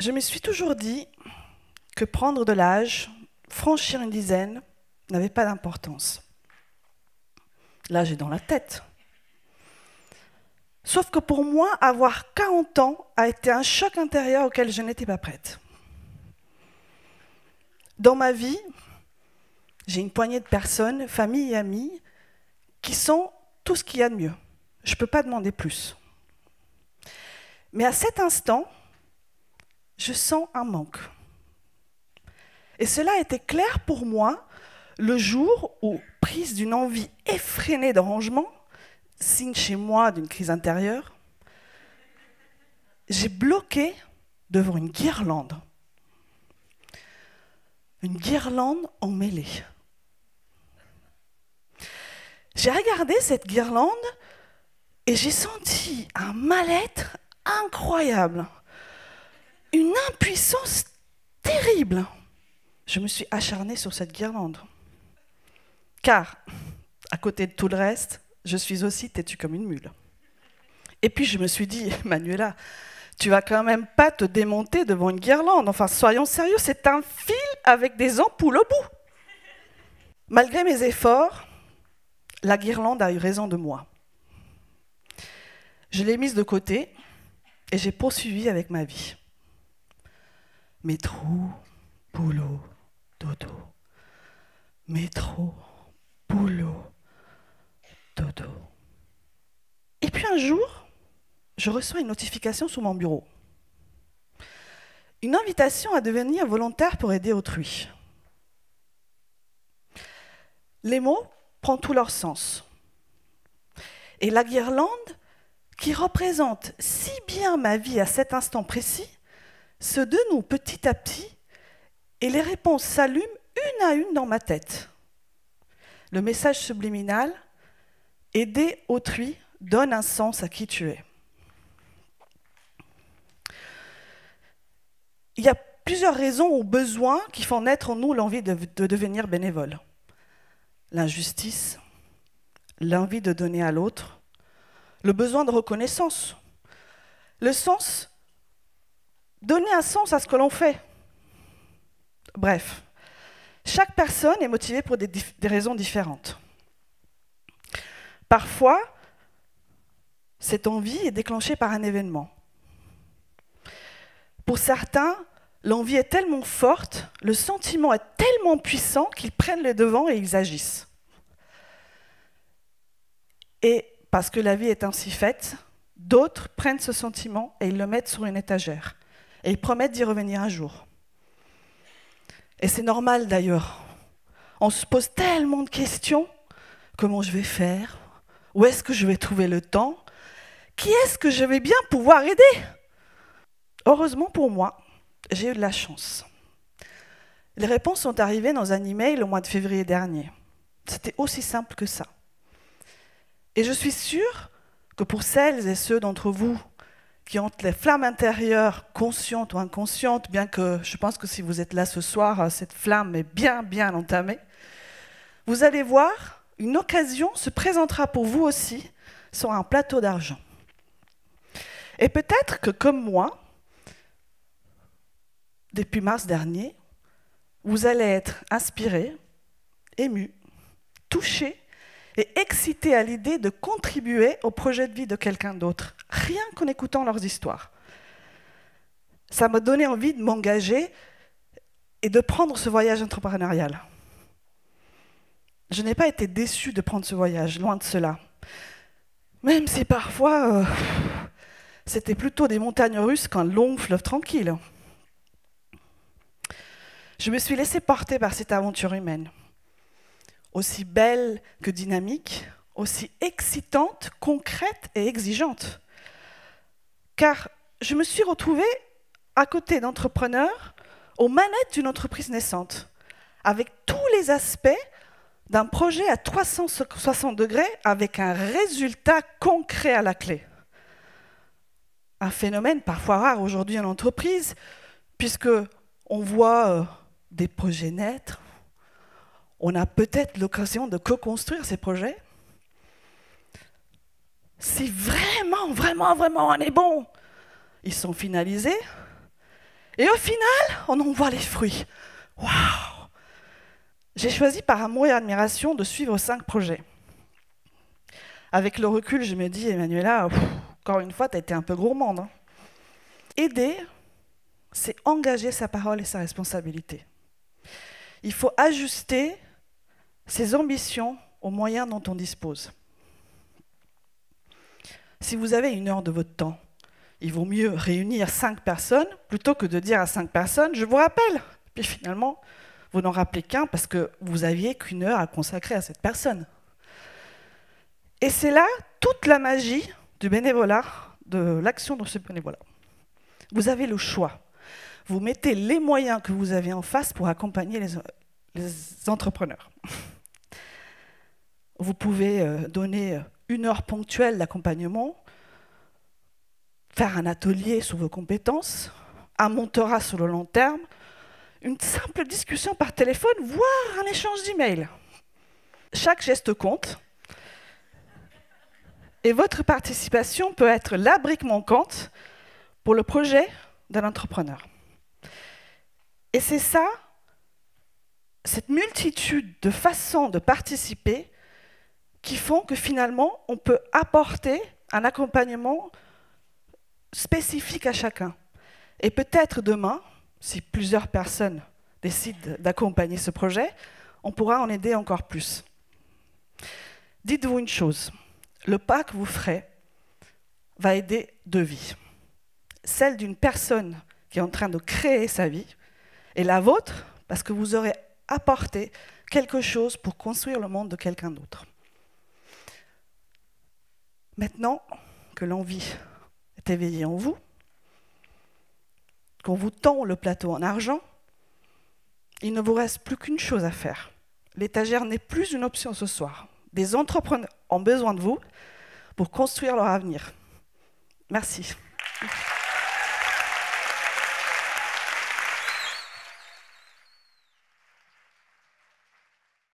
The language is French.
Je me suis toujours dit que prendre de l'âge, franchir une dizaine, n'avait pas d'importance. L'âge est dans la tête. Sauf que pour moi, avoir 40 ans a été un choc intérieur auquel je n'étais pas prête. Dans ma vie, j'ai une poignée de personnes, famille et amis, qui sont tout ce qu'il y a de mieux. Je ne peux pas demander plus. Mais à cet instant, je sens un manque. Et cela était clair pour moi le jour où, prise d'une envie effrénée de rangement, signe chez moi d'une crise intérieure, j'ai bloqué devant une guirlande. Une guirlande emmêlée. J'ai regardé cette guirlande et j'ai senti un mal-être incroyable, une impuissance terrible. Je me suis acharnée sur cette guirlande. Car, à côté de tout le reste, je suis aussi têtue comme une mule. Et puis je me suis dit, Manuela, tu vas quand même pas te démonter devant une guirlande. Enfin, soyons sérieux, c'est un fil avec des ampoules au bout. Malgré mes efforts, la guirlande a eu raison de moi. Je l'ai mise de côté et j'ai poursuivi avec ma vie. Métro, boulot, dodo. Métro, boulot, dodo. Et puis un jour, je reçois une notification sur mon bureau. Une invitation à devenir volontaire pour aider autrui. Les mots prennent tout leur sens. Et la guirlande, qui représente si bien ma vie à cet instant précis, se dénoue petit à petit et les réponses s'allument une à une dans ma tête. Le message subliminal, aider autrui, donne un sens à qui tu es. Il y a plusieurs raisons ou besoins qui font naître en nous l'envie de devenir bénévole. L'injustice, l'envie de donner à l'autre, le besoin de reconnaissance, le sens, donner un sens à ce que l'on fait. Bref, chaque personne est motivée pour des raisons différentes. Parfois, cette envie est déclenchée par un événement. Pour certains, l'envie est tellement forte, le sentiment est tellement puissant qu'ils prennent le devant et ils agissent. Et parce que la vie est ainsi faite, d'autres prennent ce sentiment et ils le mettent sur une étagère. Et ils promettent d'y revenir un jour. Et c'est normal d'ailleurs. On se pose tellement de questions. Comment je vais faire? Où est-ce que je vais trouver le temps? Qui est-ce que je vais bien pouvoir aider? Heureusement pour moi, j'ai eu de la chance. Les réponses sont arrivées dans un email au mois de février dernier. C'était aussi simple que ça. Et je suis sûre que pour celles et ceux d'entre vous qui ont les flammes intérieures, conscientes ou inconscientes, bien que je pense que si vous êtes là ce soir, cette flamme est bien entamée, vous allez voir, une occasion se présentera pour vous aussi sur un plateau d'argent. Et peut-être que, comme moi, depuis mars dernier, vous allez être inspiré, ému, touché et excité à l'idée de contribuer au projet de vie de quelqu'un d'autre, rien qu'en écoutant leurs histoires. Ça m'a donné envie de m'engager et de prendre ce voyage entrepreneurial. Je n'ai pas été déçue de prendre ce voyage, loin de cela. Même si parfois, c'était plutôt des montagnes russes qu'un long fleuve tranquille. Je me suis laissée porter par cette aventure humaine, aussi belle que dynamique, aussi excitante, concrète et exigeante. Car je me suis retrouvée à côté d'entrepreneurs aux manettes d'une entreprise naissante, avec tous les aspects d'un projet à 360 degrés avec un résultat concret à la clé. Un phénomène parfois rare aujourd'hui en entreprise, puisque on voit des projets naître, on a peut-être l'occasion de co-construire ces projets. Si vraiment on est bon, ils sont finalisés, Et au final, on en voit les fruits. Waouh! J'ai choisi par amour et admiration de suivre 5 projets. Avec le recul, je me dis, Emmanuela, encore une fois, tu as été un peu gourmande. Hein. Aider, c'est engager sa parole et sa responsabilité. Il faut ajuster ses ambitions aux moyens dont on dispose. Si vous avez 1 heure de votre temps, il vaut mieux réunir 5 personnes plutôt que de dire à 5 personnes « je vous rappelle ». Puis finalement, vous n'en rappelez qu'un parce que vous aviez qu'1 heure à consacrer à cette personne. Et c'est là toute la magie du bénévolat, de l'action de ce bénévolat. Vous avez le choix. Vous mettez les moyens que vous avez en face pour accompagner les entrepreneurs. Vous pouvez donner 1 heure ponctuelle d'accompagnement, faire un atelier sur vos compétences, un mentorat sur le long terme, une simple discussion par téléphone, voire un échange d'emails. Chaque geste compte. Et votre participation peut être la brique manquante pour le projet d'un entrepreneur. Et c'est ça, cette multitude de façons de participer qui font que finalement, on peut apporter un accompagnement spécifique à chacun. Et peut-être demain, si plusieurs personnes décident d'accompagner ce projet, on pourra en aider encore plus. Dites-vous une chose, le pas que vous ferez va aider 2 vies. Celle d'une personne qui est en train de créer sa vie, et la vôtre, parce que vous aurez apporté quelque chose pour construire le monde de quelqu'un d'autre. Maintenant que l'envie est éveillée en vous, qu'on vous tend le plateau en argent, il ne vous reste plus qu'une chose à faire. L'étagère n'est plus une option ce soir. Des entrepreneurs ont besoin de vous pour construire leur avenir. Merci.